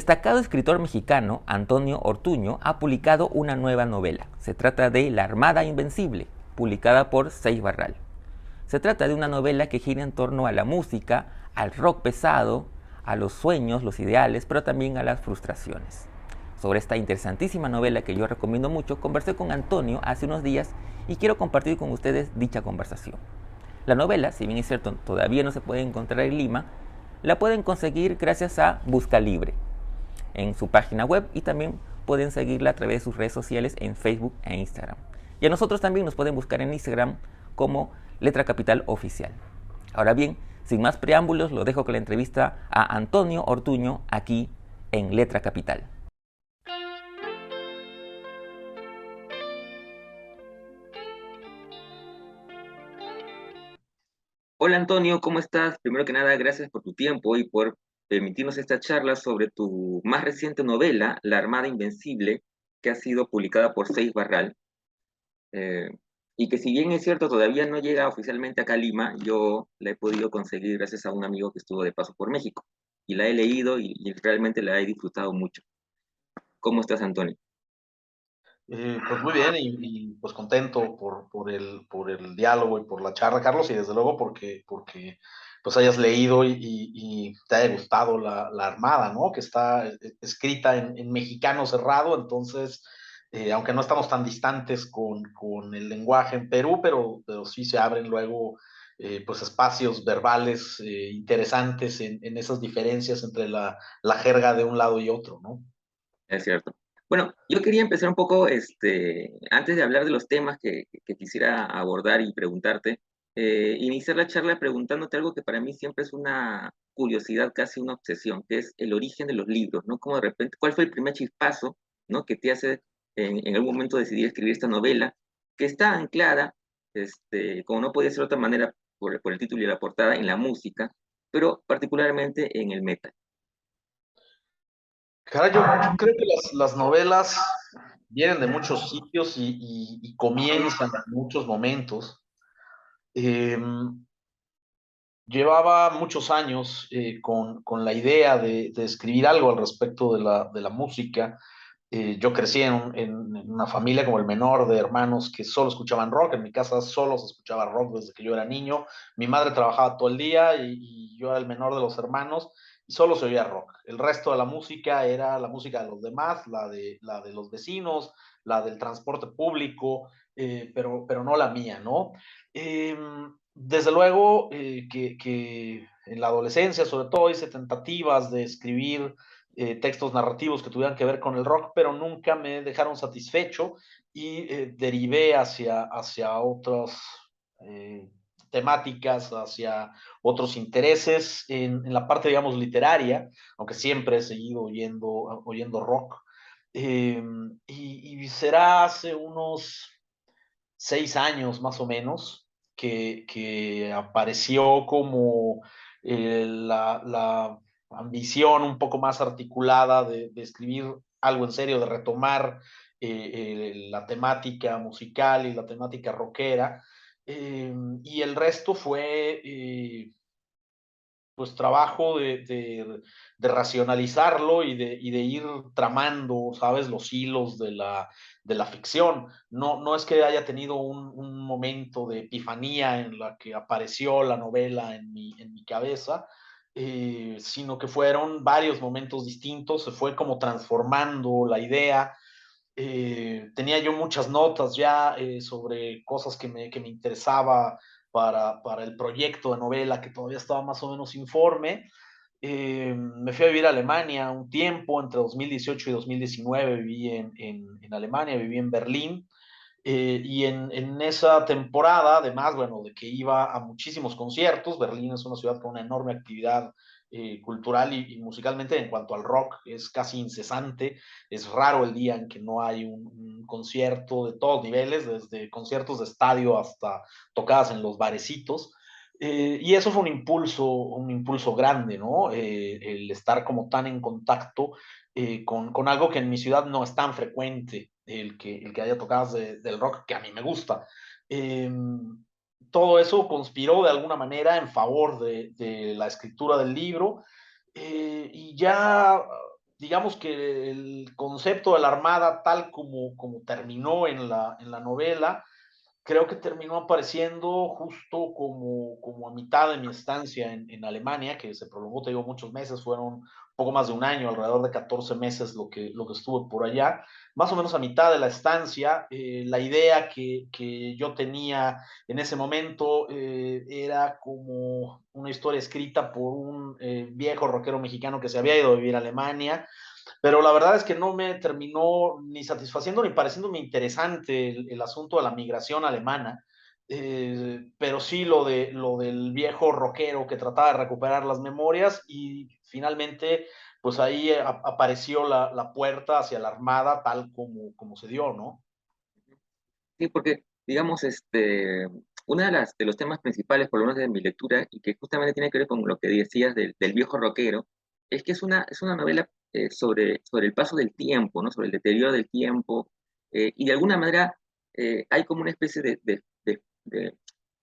destacado escritor mexicano Antonio Ortuño ha publicado una nueva novela. Se trata de La Armada Invencible, publicada por Seix Barral. Se trata de una novela que gira en torno a la música, al rock pesado, a los sueños, los ideales, pero también a las frustraciones. Sobre esta interesantísima novela que yo recomiendo mucho, conversé con Antonio hace unos días y quiero compartir con ustedes dicha conversación. La novela, si bien es cierto, todavía no se puede encontrar en Lima, la pueden conseguir gracias a Busca Libre en su página web y también pueden seguirla a través de sus redes sociales en Facebook e Instagram. Y a nosotros también nos pueden buscar en Instagram como Letra Capital Oficial. Ahora bien, sin más preámbulos, lo dejo con la entrevista a Antonio Ortuño aquí en Letra Capital. Hola Antonio, ¿cómo estás? Primero que nada, gracias por tu tiempo y por permitirnos esta charla sobre tu más reciente novela, La Armada Invencible, que ha sido publicada por Seix Barral. Eh, y que si bien es cierto, todavía no llega oficialmente acá a Lima, yo la he podido conseguir gracias a un amigo que estuvo de paso por México. Y la he leído y realmente la he disfrutado mucho. ¿Cómo estás, Antonio? Pues muy bien pues contento por el diálogo y por la charla, Carlos, y desde luego porque pues hayas leído y te haya gustado la Armada, ¿no? Que está escrita en mexicano cerrado, entonces, aunque no estamos tan distantes con el lenguaje en Perú, pero sí se abren luego pues espacios verbales interesantes en esas diferencias entre la jerga de un lado y otro, ¿no? Es cierto. Bueno, yo quería empezar un poco, antes de hablar de los temas que quisiera abordar y preguntarte, iniciar la charla preguntándote algo que para mí siempre es una curiosidad, casi una obsesión, que es el origen de los libros, ¿no? Como de repente, ¿cuál fue el primer chispazo, ¿no? Que te hace en algún momento decidir escribir esta novela, que está anclada, como no podía ser de otra manera por el título y la portada, en la música, pero particularmente en el metal. Cara, yo creo que las novelas vienen de muchos sitios y comienzan en muchos momentos. Eh, Llevaba muchos años con la idea de escribir algo al respecto de la música. Yo crecí en una familia como el menor de hermanos que solo escuchaban rock. En mi casa solo se escuchaba rock desde que yo era niño. Mi madre trabajaba todo el día y yo era el menor de los hermanos y solo se oía rock. El resto de la música era la música de los demás, la de los vecinos, la del transporte público, pero no la mía, ¿no? Eh, Desde luego que en la adolescencia, sobre todo, hice tentativas de escribir textos narrativos que tuvieran que ver con el rock, pero nunca me dejaron satisfecho y derivé hacia otras eh, temáticas, hacia otros intereses en la parte, digamos, literaria, aunque siempre he seguido oyendo rock. Y será hace unos 6 años más o menos que apareció como la ambición un poco más articulada de escribir algo en serio, de retomar la temática musical y la temática rockera. Y el resto fue pues trabajo de racionalizarlo y de ir tramando, ¿sabes? Los hilos de la ficción. No es que haya tenido un momento de epifanía en la que apareció la novela en mi cabeza, sino que fueron varios momentos distintos, se fue como transformando la idea. Tenía yo muchas notas ya sobre cosas que me interesaba para el proyecto de novela que todavía estaba más o menos informe. Me fui a vivir a Alemania un tiempo, entre 2018 y 2019 viví en Alemania, viví en Berlín. Y en esa temporada, además, bueno, de que iba a muchísimos conciertos, Berlín es una ciudad con una enorme actividad cultural y musicalmente en cuanto al rock, es casi incesante, es raro el día en que no hay un concierto de todos niveles, desde conciertos de estadio hasta tocadas en los barecitos. Y eso fue un impulso grande, ¿no? El estar como tan en contacto con algo que en mi ciudad no es tan frecuente, el que haya tocadas del rock, que a mí me gusta. Eh, Todo eso conspiró de alguna manera en favor de la escritura del libro y ya digamos que el concepto de la Armada, tal como terminó en la novela, creo que terminó apareciendo justo como a mitad de mi estancia en Alemania, que se prolongó, te digo, muchos meses, fueron poco más de un año, alrededor de 14 meses lo que estuve por allá. Más o menos a mitad de la estancia, la idea que yo tenía en ese momento era como una historia escrita por un viejo rockero mexicano que se había ido a vivir a Alemania, pero la verdad es que no me terminó ni satisfaciendo ni pareciéndome interesante el asunto de la migración alemana, pero sí lo del viejo rockero que trataba de recuperar las memorias y finalmente pues ahí apareció la puerta hacia la Armada tal como se dio, ¿no? Sí, porque, digamos, uno de los temas principales, por lo menos de mi lectura, y que justamente tiene que ver con lo que decías del viejo rockero, es que es una novela sobre el paso del tiempo, ¿no? Sobre el deterioro del tiempo, y de alguna manera hay como una especie de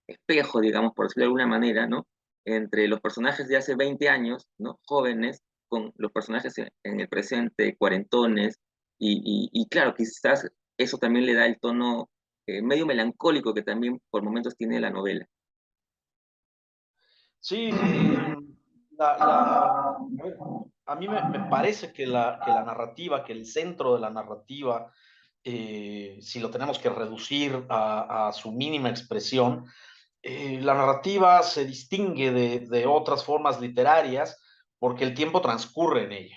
espejo, digamos, por decirlo de alguna manera, ¿no? Entre los personajes de hace 20 años, ¿no? Jóvenes, con los personajes en el presente, cuarentones, y claro, quizás eso también le da el tono medio melancólico que también por momentos tiene la novela. Sí, la, la, a ver, a mí me parece que la narrativa, que el centro de la narrativa, si lo tenemos que reducir a su mínima expresión, la narrativa se distingue de otras formas literarias porque el tiempo transcurre en ella.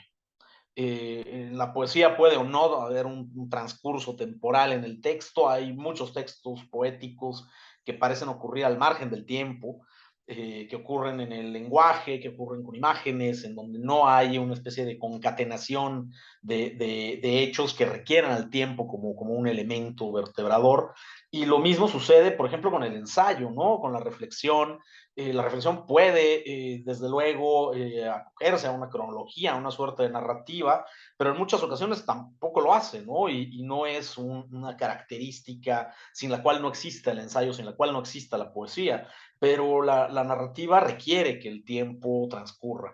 En la poesía puede o no haber un transcurso temporal en el texto, hay muchos textos poéticos que parecen ocurrir al margen del tiempo, que ocurren en el lenguaje, que ocurren con imágenes, en donde no hay una especie de concatenación de hechos que requieran al tiempo como un elemento vertebrador. Y lo mismo sucede, por ejemplo, con el ensayo, ¿no? Con la reflexión puede, desde luego, acogerse a una cronología, a una suerte de narrativa, pero en muchas ocasiones tampoco lo hace, ¿no? Y no es una característica sin la cual no exista el ensayo, sin la cual no exista la poesía, pero la narrativa requiere que el tiempo transcurra.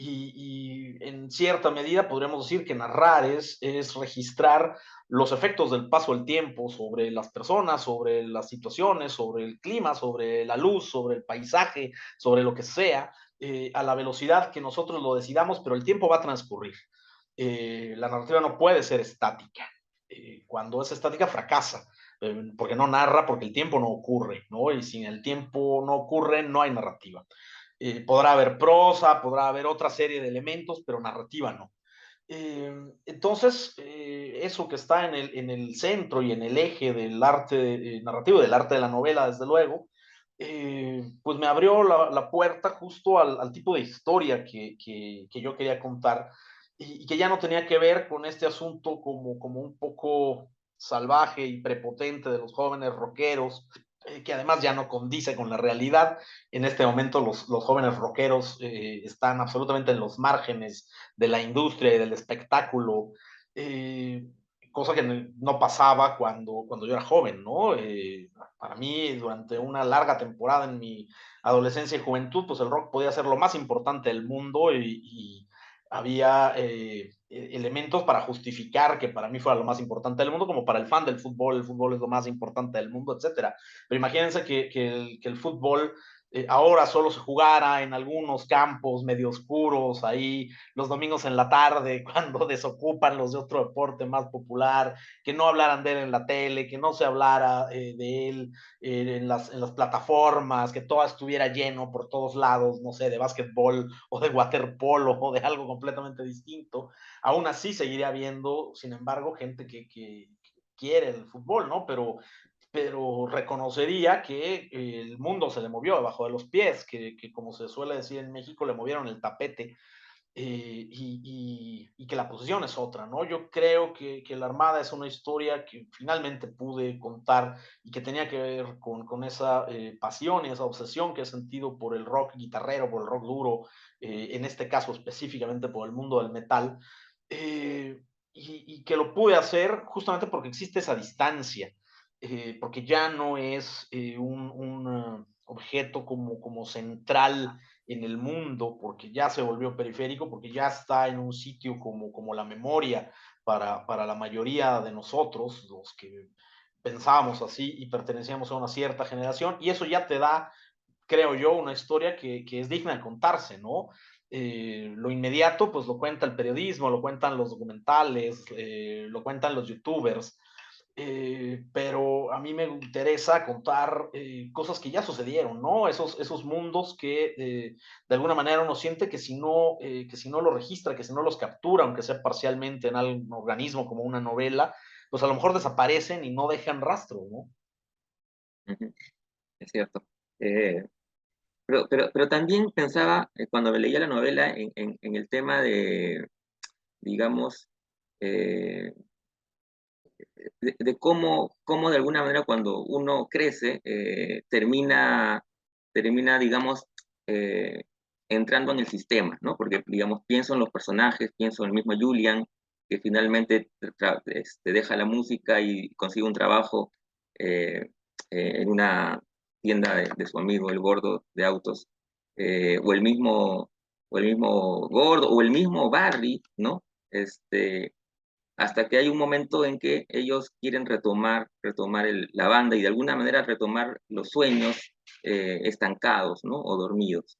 Y en cierta medida podríamos decir que narrar es registrar los efectos del paso del tiempo sobre las personas, sobre las situaciones, sobre el clima, sobre la luz, sobre el paisaje, sobre lo que sea, a la velocidad que nosotros lo decidamos, pero el tiempo va a transcurrir. La narrativa no puede ser estática. Cuando es estática fracasa, porque no narra, porque el tiempo no ocurre, ¿no? Y sin el tiempo no ocurre, no hay narrativa. Podrá haber prosa, podrá haber otra serie de elementos, pero narrativa no. Entonces, eso que está en el centro y en el eje del arte narrativo, del arte de la novela, desde luego, pues me abrió la puerta justo al tipo de historia que yo quería contar y que ya no tenía que ver con este asunto como un poco salvaje y prepotente de los jóvenes rockeros, que además ya no condice con la realidad. En este momento los jóvenes rockeros están absolutamente en los márgenes de la industria y del espectáculo, eh, cosa que no pasaba cuando yo era joven, ¿no? Para mí, durante una larga temporada en mi adolescencia y juventud, pues el rock podía ser lo más importante del mundo y había elementos para justificar que para mí fuera lo más importante del mundo, como para el fan del fútbol, el fútbol es lo más importante del mundo, etcétera. Pero imagínense que el fútbol ahora solo se jugara en algunos campos medio oscuros, ahí los domingos en la tarde, cuando desocupan los de otro deporte más popular, que no hablaran de él en la tele, que no se hablara de él en las plataformas, que todo estuviera lleno por todos lados, no sé, de básquetbol o de waterpolo o de algo completamente distinto. Aún así seguiría habiendo, sin embargo, gente que quiere el fútbol, ¿no? Pero reconocería que el mundo se le movió debajo de los pies, que como se suele decir en México, le movieron el tapete y que la posición es otra, ¿no? Yo creo que La Armada es una historia que finalmente pude contar y que tenía que ver con esa pasión y esa obsesión que he sentido por el rock guitarrero, por el rock duro, en este caso específicamente por el mundo del metal, eh, y que lo pude hacer justamente porque existe esa distancia, porque ya no es objeto como central en el mundo, porque ya se volvió periférico, porque ya está en un sitio como la memoria para la mayoría de nosotros, los que pensábamos así y pertenecíamos a una cierta generación, y eso ya te da, creo yo, una historia que es digna de contarse, ¿no? Lo inmediato, pues lo cuenta el periodismo, lo cuentan los documentales, lo cuentan los youtubers, pero a mí me interesa contar cosas que ya sucedieron, ¿no? Esos mundos que de alguna manera uno siente que si no lo registra, que si no los captura, aunque sea parcialmente en algún organismo como una novela, pues a lo mejor desaparecen y no dejan rastro, ¿no? Ujú, es cierto. Eh, pero también pensaba, cuando leía la novela, en el tema de, digamos, eh, de cómo de alguna manera cuando uno crece, termina, digamos, eh, entrando en el sistema, ¿no? Porque, digamos, pienso en los personajes, pienso en el mismo Julian, que finalmente deja la música y consigue un trabajo eh, en una tienda de su amigo, el gordo de autos, o el mismo gordo, o el mismo Barry, ¿no? Hasta que hay un momento en que ellos quieren retomar la banda y de alguna manera retomar los sueños estancados, ¿no? O dormidos.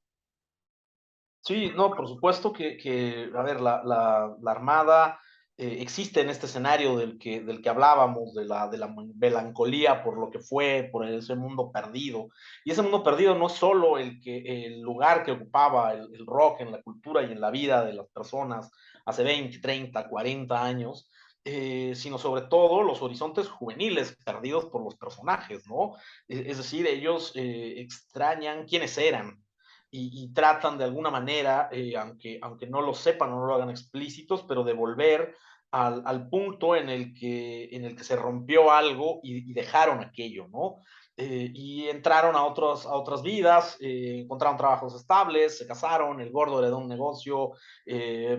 Sí, no, por supuesto a ver, la Armada existe en este escenario del que hablábamos, de la melancolía por lo que fue, por ese mundo perdido. Y ese mundo perdido no es solo el lugar que ocupaba el rock en la cultura y en la vida de las personas hace 20, 30, 40 años, sino sobre todo los horizontes juveniles perdidos por los personajes, ¿no? Es decir, ellos extrañan quiénes eran y tratan de alguna manera, aunque no lo sepan o no lo hagan explícitos, pero de volver al punto en el que se rompió algo y dejaron aquello, ¿no? Y entraron a otras vidas, encontraron trabajos estables, se casaron, el gordo heredó un negocio,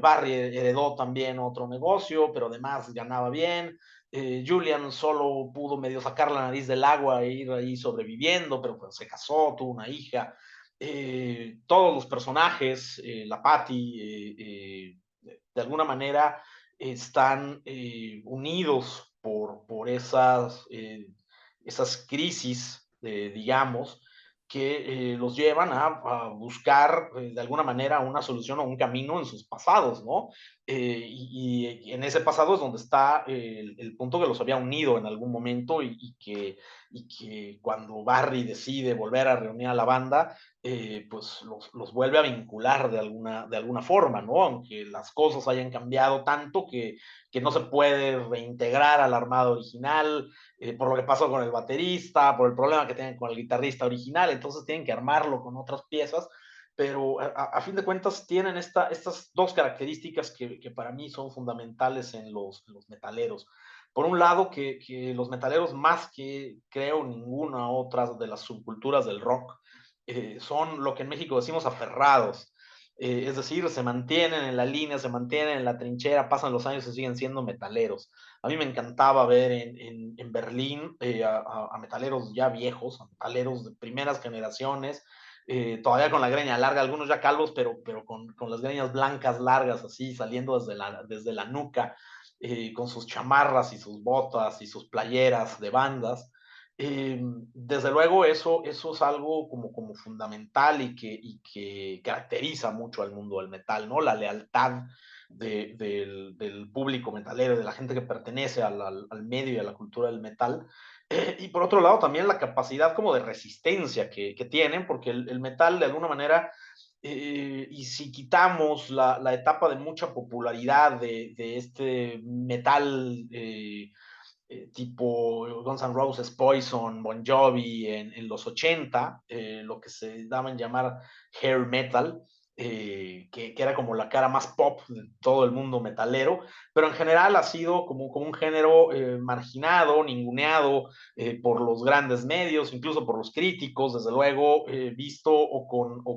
Barry heredó también otro negocio, pero además ganaba bien. Julian solo pudo medio sacar la nariz del agua e ir ahí sobreviviendo, pero pues se casó, tuvo una hija. Todos los personajes, la Patty, de alguna manera están unidos por esas crisis, digamos, que los llevan a buscar de alguna manera una solución o un camino en sus pasados, ¿no? Y en ese pasado es donde está el punto que los había unido en algún momento y que cuando Barry decide volver a reunir a la banda, pues los vuelve a vincular de alguna forma, ¿no? Aunque las cosas hayan cambiado tanto que no se puede reintegrar a la armada original, por lo que pasó con el baterista, por el problema que tienen con el guitarrista original, entonces tienen que armarlo con otras piezas, pero a fin de cuentas tienen estas dos características que para mí son fundamentales en los metaleros. Por un lado, que los metaleros, más que creo ninguna otra de las subculturas del rock, son lo que en México decimos aferrados. Es decir, se mantienen en la línea, se mantienen en la trinchera, pasan los años y siguen siendo metaleros. A mí me encantaba ver en Berlín a metaleros ya viejos, a metaleros de primeras generaciones, todavía con la greña larga, algunos ya calvos, pero con las greñas blancas largas, así, saliendo desde la nuca, con sus chamarras y sus botas y sus playeras de bandas. Desde luego eso es algo como fundamental y que caracteriza mucho al mundo del metal, ¿no? La lealtad del público metalero, de la gente que pertenece al medio y a la cultura del metal. Y por otro lado también la capacidad como de resistencia que tienen, porque el metal de alguna manera, y si quitamos la etapa de mucha popularidad de este metal tipo Guns N' Roses, Poison, Bon Jovi en los 80, lo que se daba en llamar hair metal, que era como la cara más pop de todo el mundo metalero, pero en general ha sido como un género marginado, ninguneado por los grandes medios, incluso por los críticos, desde luego, visto o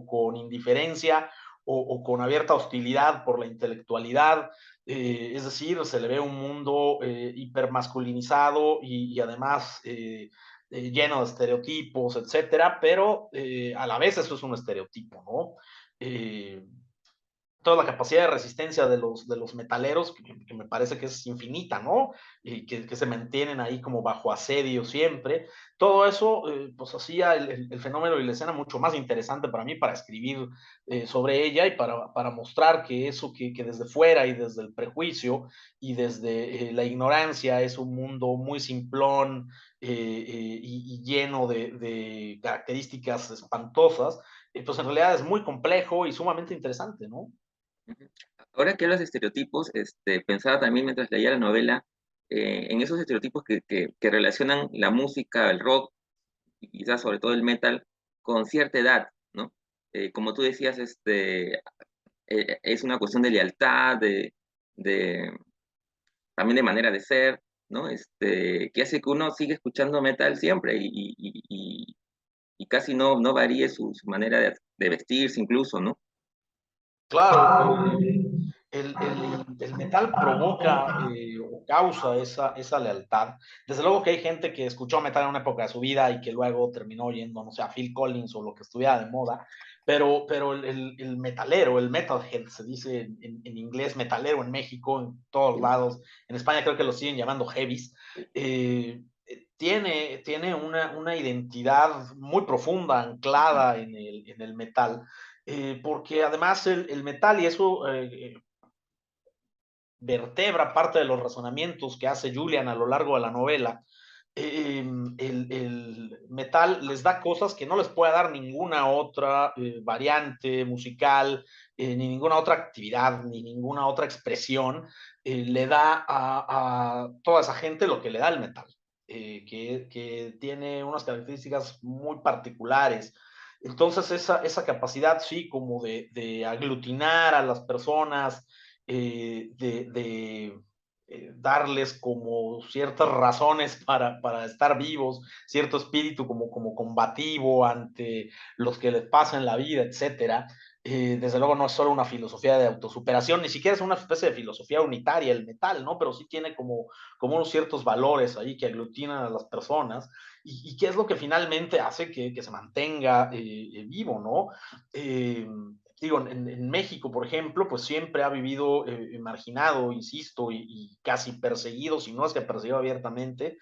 con indiferencia o con abierta hostilidad por la intelectualidad. Es decir, se le ve un mundo hipermasculinizado y además lleno de estereotipos, etcétera, pero a la vez eso es un estereotipo, ¿no? Toda la capacidad de resistencia de los metaleros, que me parece que es infinita, ¿no? Y que se mantienen ahí como bajo asedio siempre. Todo eso, pues hacía el fenómeno y la escena mucho más interesante para mí, para escribir sobre ella y para mostrar que eso que desde fuera y desde el prejuicio y desde la ignorancia es un mundo muy simplón y lleno de características espantosas, pues en realidad es muy complejo y sumamente interesante, ¿no? Ujú. Ahora que hablas de estereotipos, pensaba también mientras leía la novela en esos estereotipos que relacionan la música, el rock, y quizás sobre todo el metal, con cierta edad, ¿no? Como tú decías, es una cuestión de lealtad, de, también de manera de ser, ¿no? Que hace que uno siga escuchando metal siempre y casi no varíe su manera de vestirse incluso, ¿no? Claro, el metal provoca o causa esa lealtad. Desde luego que hay gente que escuchó metal en una época de su vida y que luego terminó yendo, no sé, a Phil Collins o lo que estuviera de moda, pero el metalero, el metalhead, se dice en inglés metalero en México, en todos lados, en España creo que lo siguen llamando heavies, tiene una identidad muy profunda, anclada en el metal, porque además el metal, y eso vertebra parte de los razonamientos que hace Julian a lo largo de la novela, el metal les da cosas que no les puede dar ninguna otra variante musical, ni ninguna otra actividad, ni ninguna otra expresión, le da a toda esa gente lo que le da el metal, que tiene unas características muy particulares. Entonces, esa capacidad, sí, como de aglutinar a las personas, darles como ciertas razones para estar vivos, cierto espíritu como combativo ante los que les pasa en la vida, etcétera. Desde luego no es solo una filosofía de autosuperación, ni siquiera es una especie de filosofía unitaria el metal, ¿no? Pero sí tiene como unos ciertos valores ahí que aglutinan a las personas y qué es lo que finalmente hace que se mantenga vivo, ¿no? Digo, en México, por ejemplo, pues siempre ha vivido marginado, insisto, y casi perseguido, si no es que perseguido abiertamente,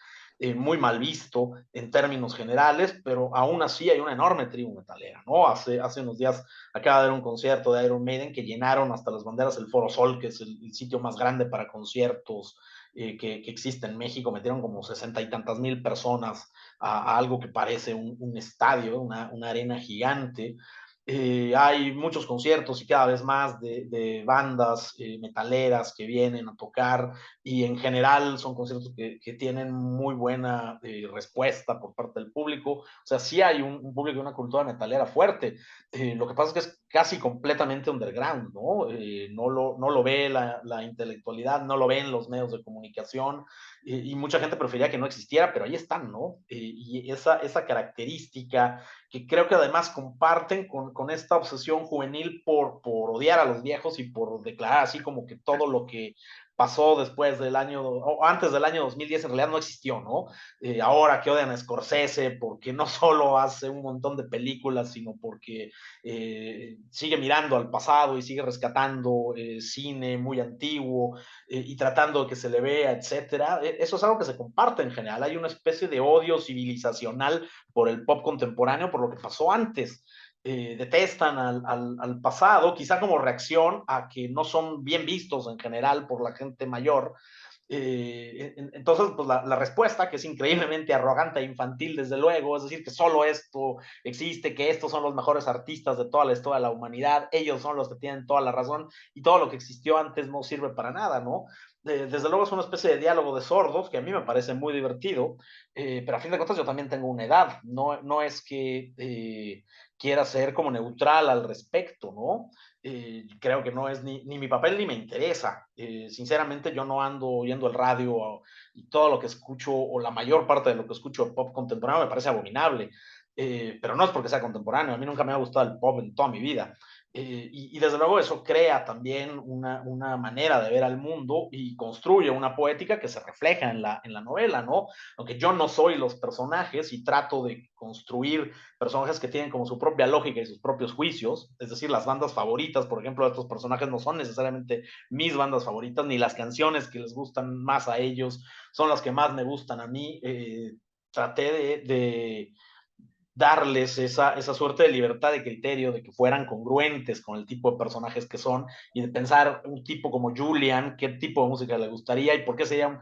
muy mal visto en términos generales, pero aún así hay una enorme tribu metalera, ¿no? Hace unos días acaba de haber un concierto de Iron Maiden que llenaron hasta las banderas el Foro Sol, que es el sitio más grande para conciertos que existe en México, metieron como 60 y tantas mil personas a algo que parece un estadio, una arena gigante. Hay muchos conciertos y cada vez más de bandas metaleras que vienen a tocar y en general son conciertos que tienen muy buena respuesta por parte del público. O sea, sí hay un público y una cultura metalera fuerte. Lo que pasa es que es casi completamente underground, ¿no? No lo ve la intelectualidad, no lo ven los medios de comunicación y mucha gente preferiría que no existiera, pero ahí están, ¿no? Y esa característica que creo que además comparten con esta obsesión juvenil por odiar a los viejos y por declarar así como que todo lo que pasó después del año, o antes del año 2010 en realidad no existió, ¿no? Ahora que odian a Scorsese porque no solo hace un montón de películas, sino porque sigue mirando al pasado y sigue rescatando cine muy antiguo y tratando de que se le vea, etcétera. Eso es algo que se comparte en general. Hay una especie de odio civilizacional por el pop contemporáneo, por lo que pasó antes. Detestan al pasado, quizá como reacción a que no son bien vistos en general por la gente mayor. Entonces, pues la respuesta, que es increíblemente arrogante e infantil, desde luego, es decir, que solo esto existe, que estos son los mejores artistas de toda la historia de la humanidad, ellos son los que tienen toda la razón y todo lo que existió antes no sirve para nada, ¿no? Desde luego es una especie de diálogo de sordos que a mí me parece muy divertido, pero a fin de cuentas yo también tengo una edad, no es que quiera ser como neutral al respecto, ¿no? Creo que no es ni mi papel ni me interesa. Sinceramente, yo no ando oyendo el radio y todo lo que escucho, o la mayor parte de lo que escucho de pop contemporáneo me parece abominable. Pero no es porque sea contemporáneo, a mí nunca me ha gustado el pop en toda mi vida. Y desde luego eso crea también una manera de ver al mundo y construye una poética que se refleja en la novela, ¿no? Aunque yo no soy los personajes y trato de construir personajes que tienen como su propia lógica y sus propios juicios, es decir, las bandas favoritas, por ejemplo, de estos personajes no son necesariamente mis bandas favoritas, ni las canciones que les gustan más a ellos son las que más me gustan a mí. Traté de darles esa suerte de libertad de criterio, de que fueran congruentes con el tipo de personajes que son, y de pensar un tipo como Julian, qué tipo de música le gustaría y por qué serían,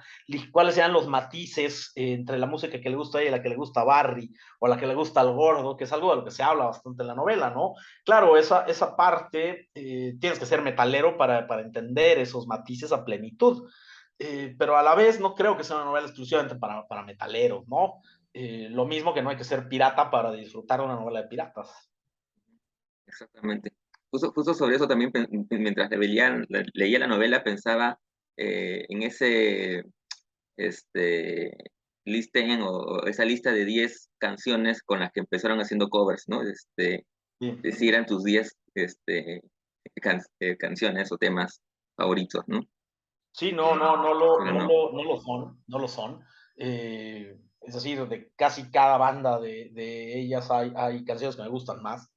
cuáles serían los matices entre la música que le gusta a ella y la que le gusta a Barry, o la que le gusta al gordo, que es algo de lo que se habla bastante en la novela, ¿no? Claro, esa parte tienes que ser metalero para entender esos matices a plenitud. Pero a la vez no creo que sea una novela exclusivamente para metaleros, ¿no? Lo mismo que no hay que ser pirata para disfrutar una novela de piratas. Exactamente. Justo sobre eso también, mientras leía la novela, pensaba en ese este, listen o esa lista de 10 canciones con las que empezaron haciendo covers, ¿no? Sí, De si eran tus 10 canciones o temas favoritos, ¿no? sí, no, Pero no. no lo son, no lo son. Es decir, de casi cada banda de ellas hay canciones que me gustan más.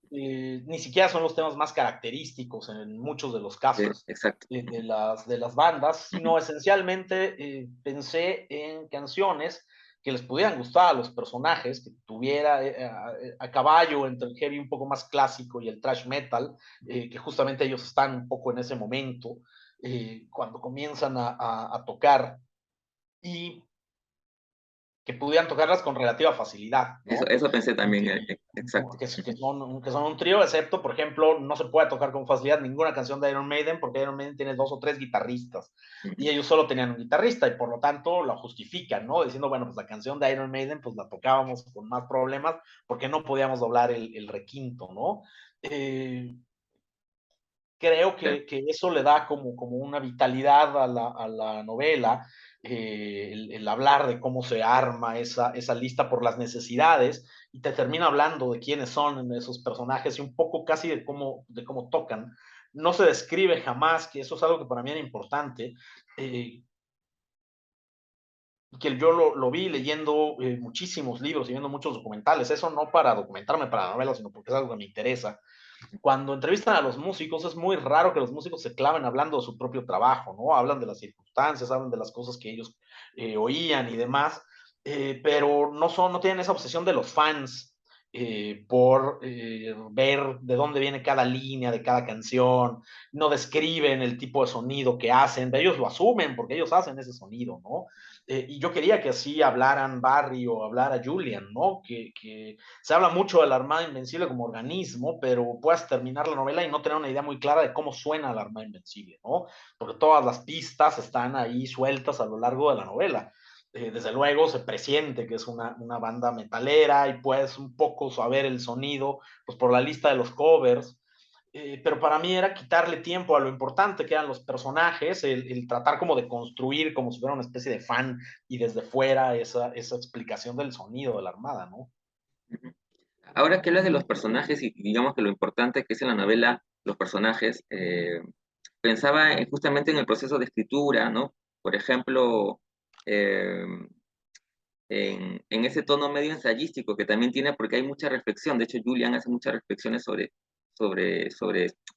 Ni siquiera son los temas más característicos en muchos de los casos Exacto. de las bandas, Ujú. sino esencialmente pensé en canciones que les pudieran gustar a los personajes, que tuviera a caballo entre el heavy un poco más clásico y el thrash metal, que justamente ellos están un poco en ese momento, cuando comienzan a tocar, y que pudieran tocarlas con relativa facilidad, ¿no? Eso pensé también, exacto. Que son un trío, excepto, por ejemplo, no se puede tocar con facilidad ninguna canción de Iron Maiden, porque Iron Maiden tiene 2 o 3 guitarristas, y Ujú. ellos solo tenían un guitarrista, y por lo tanto lo justifican, ¿no? Diciendo, bueno, pues la canción de Iron Maiden, pues la tocábamos con más problemas, porque no podíamos doblar el requinto, ¿no? Eh, Creo Claro. que eso le da como una vitalidad a la novela, el hablar de cómo se arma esa lista por las necesidades, y te termina hablando de quiénes son esos personajes y un poco casi de cómo tocan. No se describe jamás, que eso es algo que para mí era importante, eh, que yo lo vi leyendo muchísimos libros y viendo muchos documentales, eso no para documentarme para la novela, sino porque es algo que me interesa. Cuando entrevistan a los músicos, es muy raro que los músicos se claven hablando de su propio trabajo, ¿no? Hablan de las circunstancias, hablan de las cosas que ellos oían y demás, pero no tienen esa obsesión de los fans por ver de dónde viene cada línea de cada canción, no describen el tipo de sonido que hacen, ellos lo asumen porque ellos hacen ese sonido, ¿no? Y yo quería que así hablaran Barry o hablara Julian, ¿no? Que se habla mucho de la Armada Invencible como organismo, pero puedes terminar la novela y no tener una idea muy clara de cómo suena la Armada Invencible, ¿no? Porque todas las pistas están ahí sueltas a lo largo de la novela. Desde luego se presiente que es una banda metalera y puedes un poco saber el sonido pues por la lista de los covers, pero para mí era quitarle tiempo a lo importante que eran los personajes, el tratar como de construir como si fuera una especie de fan y desde fuera esa explicación del sonido de la Armada, ¿no? Ujú. Ahora que hablas de los personajes y digamos que lo importante que es en la novela los personajes, pensaba justamente en el proceso de escritura, ¿no? Por ejemplo, eh, en ese tono medio ensayístico que también tiene, porque hay mucha reflexión. De hecho, Julian hace muchas reflexiones sobre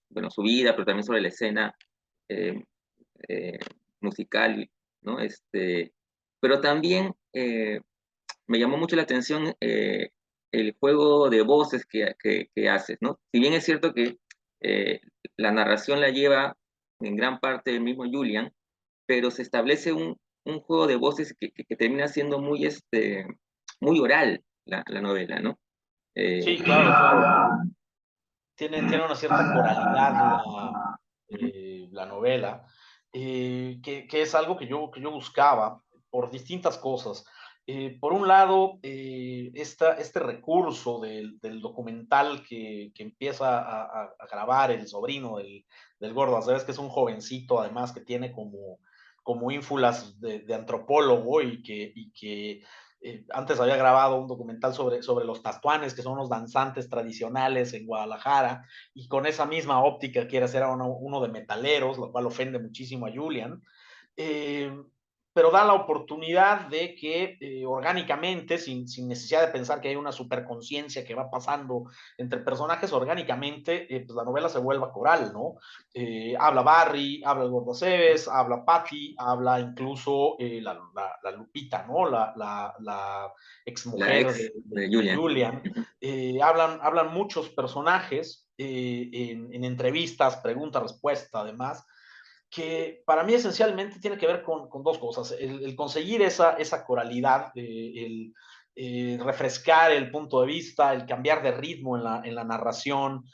bueno, su vida, pero también sobre la escena eh, eh, musical, ¿no? Pero también me llamó mucho la atención el juego de voces que haces, ¿no? Si bien es cierto que eh, la narración la lleva en gran parte el mismo Julian, pero se establece un juego de voces que termina siendo muy oral la novela, ¿no? Eh, Sí, claro, tiene una cierta coralidad la novela, que es algo que yo buscaba por distintas cosas. Por un lado, este recurso del documental que empieza a grabar el sobrino del gordo, sabes que es un jovencito además que tiene como ínfulas de antropólogo y que Antes había grabado un documental sobre los tastuanes, que son los danzantes tradicionales en Guadalajara, y con esa misma óptica quiere hacer a uno de metaleros, lo cual ofende muchísimo a Julian. Eh, pero da la oportunidad de que orgánicamente, sin necesidad de pensar que hay una superconciencia que va pasando entre personajes, orgánicamente, pues la novela se vuelva coral, ¿no? Habla Barry, habla el Gordo Cebes, habla Patty, habla incluso la Lupita, ¿no? La La exmujer ex de de Julian. Julian. Hablan muchos personajes en entrevistas, pregunta, respuesta, además, que para mí esencialmente tiene que ver con dos cosas. El conseguir esa coralidad, el refrescar el punto de vista, el cambiar de ritmo en la narración,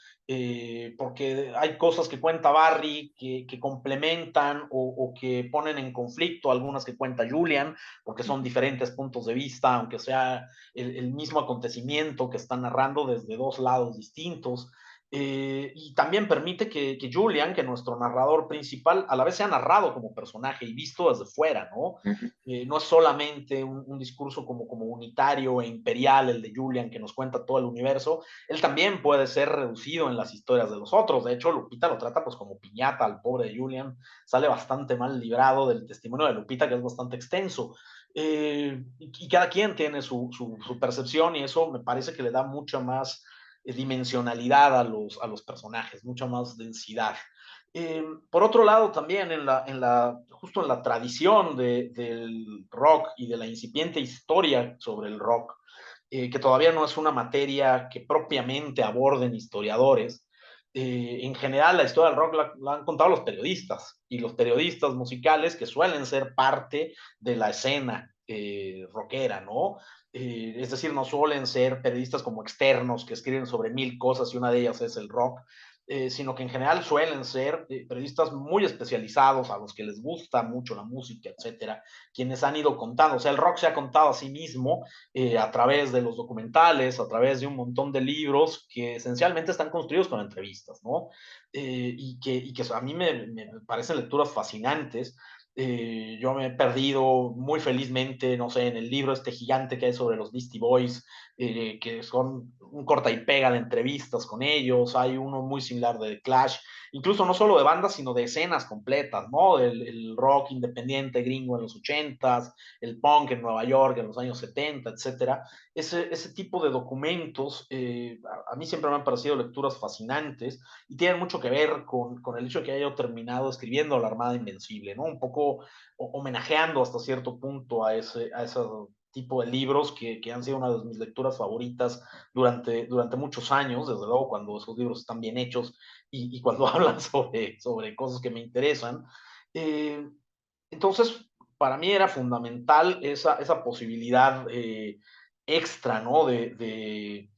porque hay cosas que cuenta Barry que complementan o que ponen en conflicto algunas que cuenta Julian, porque son diferentes puntos de vista, aunque sea el mismo acontecimiento que están narrando desde dos lados distintos. Y también permite que Julian, que nuestro narrador principal, a la vez sea narrado como personaje y visto desde fuera, ¿no? No es solamente un discurso como unitario e imperial el de Julian que nos cuenta todo el universo, él también puede ser reducido en las historias de los otros. De hecho, Lupita lo trata pues como piñata al pobre de Julian, sale bastante mal librado del testimonio de Lupita, que es bastante extenso. Y cada quien tiene su percepción, y eso me parece que le da mucha más dimensionalidad a los personajes, mucha más densidad. Por otro lado, también justo en la tradición del rock y de la incipiente historia sobre el rock, que todavía no es una materia que propiamente aborden historiadores, en general la historia del rock la han contado los periodistas, y los periodistas musicales, que suelen ser parte de la escena rockera, ¿no? Es decir, no suelen ser periodistas como externos que escriben sobre mil cosas y una de ellas es el rock, sino que en general suelen ser periodistas muy especializados, a los que les gusta mucho la música, etcétera, quienes han ido contando. O sea, el rock se ha contado a sí mismo a través de los documentales, a través de un montón de libros que esencialmente están construidos con entrevistas, ¿no? Y que a mí me parecen lecturas fascinantes. Yo me he perdido muy felizmente, no sé, en el libro este gigante que hay sobre los Beastie Boys, que son un corta y pega de entrevistas con ellos. Hay uno muy similar de The Clash, incluso no solo de bandas, sino de escenas completas, ¿no? El rock independiente gringo en los 80s, el punk en Nueva York en los años 70, etcétera. Ese tipo de documentos a mí siempre me han parecido lecturas fascinantes, y tienen mucho que ver con el hecho de que haya terminado escribiendo La Armada Invencible, ¿no? Un poco homenajeando hasta cierto punto ese tipo de libros que han sido una de mis lecturas favoritas durante muchos años, desde luego cuando esos libros están bien hechos y cuando hablan sobre cosas que me interesan. Eh, entonces, para mí era fundamental esa posibilidad extra, ¿no? De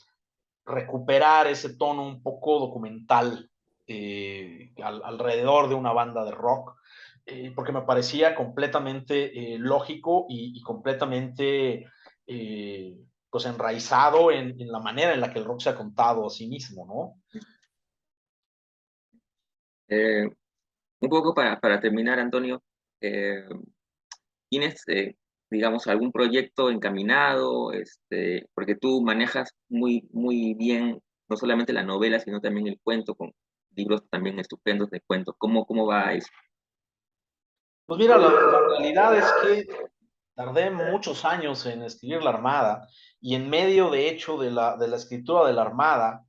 recuperar ese tono un poco documental alrededor de una banda de rock, porque me parecía completamente lógico y completamente pues enraizado en la manera en la que el rock se ha contado a sí mismo, ¿no? Eh, un poco para terminar, Antonio, eh, ¿tienes, digamos, algún proyecto encaminado? Porque tú manejas muy bien no solamente la novela, sino también el cuento, con libros también estupendos de cuentos. ¿Cómo va eso? Pues mira, la realidad es que tardé muchos años en escribir La Armada, y en medio, de hecho, de la escritura de La Armada,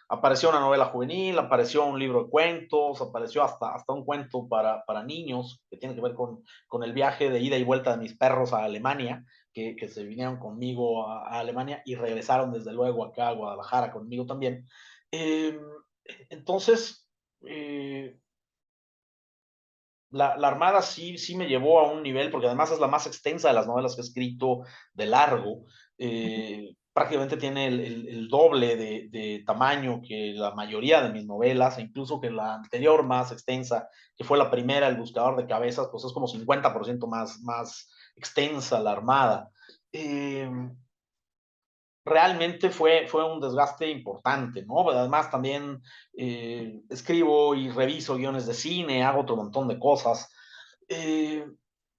apareció una novela juvenil, apareció un libro de cuentos, apareció hasta un cuento para niños que tiene que ver con el viaje de ida y vuelta de mis perros a Alemania, que se vinieron conmigo a Alemania y regresaron desde luego acá a Guadalajara conmigo también. Eh, entonces, eh, la Armada sí me llevó a un nivel, porque además es la más extensa de las novelas que he escrito de largo. Prácticamente tiene el doble de tamaño que la mayoría de mis novelas, e incluso que la anterior más extensa, que fue la primera, El Buscador de Cabezas, pues es como 50% más extensa la Armada. Eh, Realmente fue un desgaste importante, ¿no? Además, también escribo y reviso guiones de cine, hago otro montón de cosas. Eh,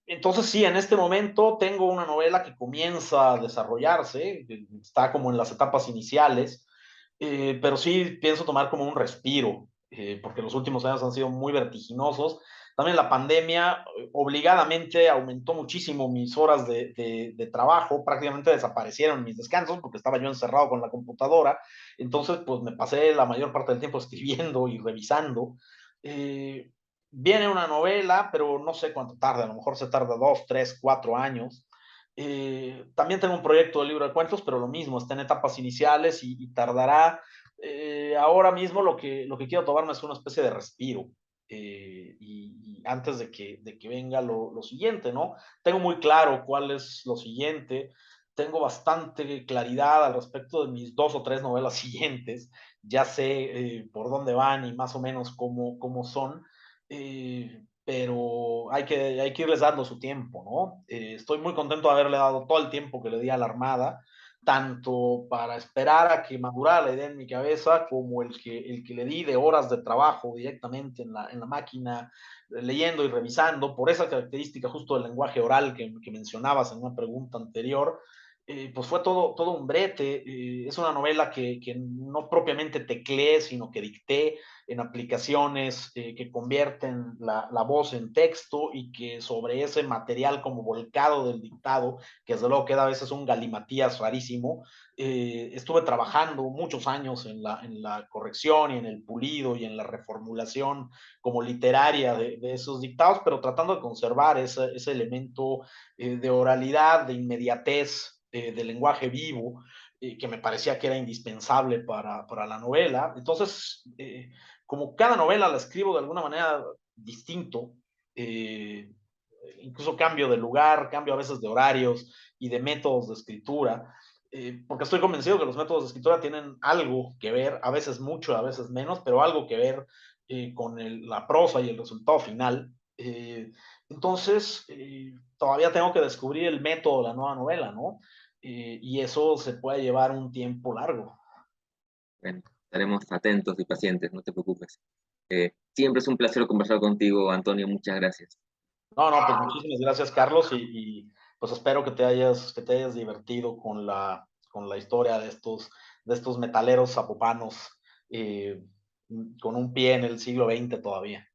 Entonces sí, en este momento tengo una novela que comienza a desarrollarse, está como en las etapas iniciales, pero sí pienso tomar como un respiro, porque los últimos años han sido muy vertiginosos. También la pandemia obligadamente aumentó muchísimo mis horas de trabajo, prácticamente desaparecieron mis descansos porque estaba yo encerrado con la computadora, entonces pues me pasé la mayor parte del tiempo escribiendo y revisando. Eh, Viene una novela, pero no sé cuánto tarda, a lo mejor se tarda 2, 3, 4 años. También tengo un proyecto de libro de cuentos, pero lo mismo, está en etapas iniciales y tardará. Ahora mismo lo que quiero tomarme es una especie de respiro. Y antes de que venga lo siguiente, ¿no? Tengo muy claro cuál es lo siguiente, tengo bastante claridad al respecto de mis 2 o 3 novelas siguientes, ya sé por dónde van y más o menos cómo son, pero hay que irles dando su tiempo, ¿no? Estoy muy contento de haberle dado todo el tiempo que le di a la Armada, tanto para esperar a que madurara la idea en mi cabeza, como el que le di de horas de trabajo directamente en la máquina, leyendo y revisando, por esa característica justo del lenguaje oral que mencionabas en una pregunta anterior. Pues fue todo un brete. Es una novela que no propiamente tecleé, sino que dicté en aplicaciones que convierten la voz en texto y que sobre ese material como volcado del dictado, que desde luego queda a veces un galimatías rarísimo, estuve trabajando muchos años en la corrección y en el pulido y en la reformulación como literaria de esos dictados, pero tratando de conservar ese elemento de oralidad, de inmediatez, de lenguaje vivo, que me parecía que era indispensable para la novela. Entonces, como cada novela la escribo de alguna manera distinto, eh, incluso cambio de lugar, cambio a veces de horarios y de métodos de escritura, porque estoy convencido que los métodos de escritura tienen algo que ver, a veces mucho, a veces menos, pero algo que ver con la prosa y el resultado final. Entonces, todavía tengo que descubrir el método de la nueva novela, ¿no? Y eso se puede llevar un tiempo largo. Bueno, estaremos atentos y pacientes, no te preocupes. Siempre es un placer conversar contigo, Antonio. Muchas gracias. No, no, pues muchísimas gracias, Carlos, pues espero que te hayas divertido con la historia de estos metaleros zapopanos, eh, con un pie en el siglo XX todavía.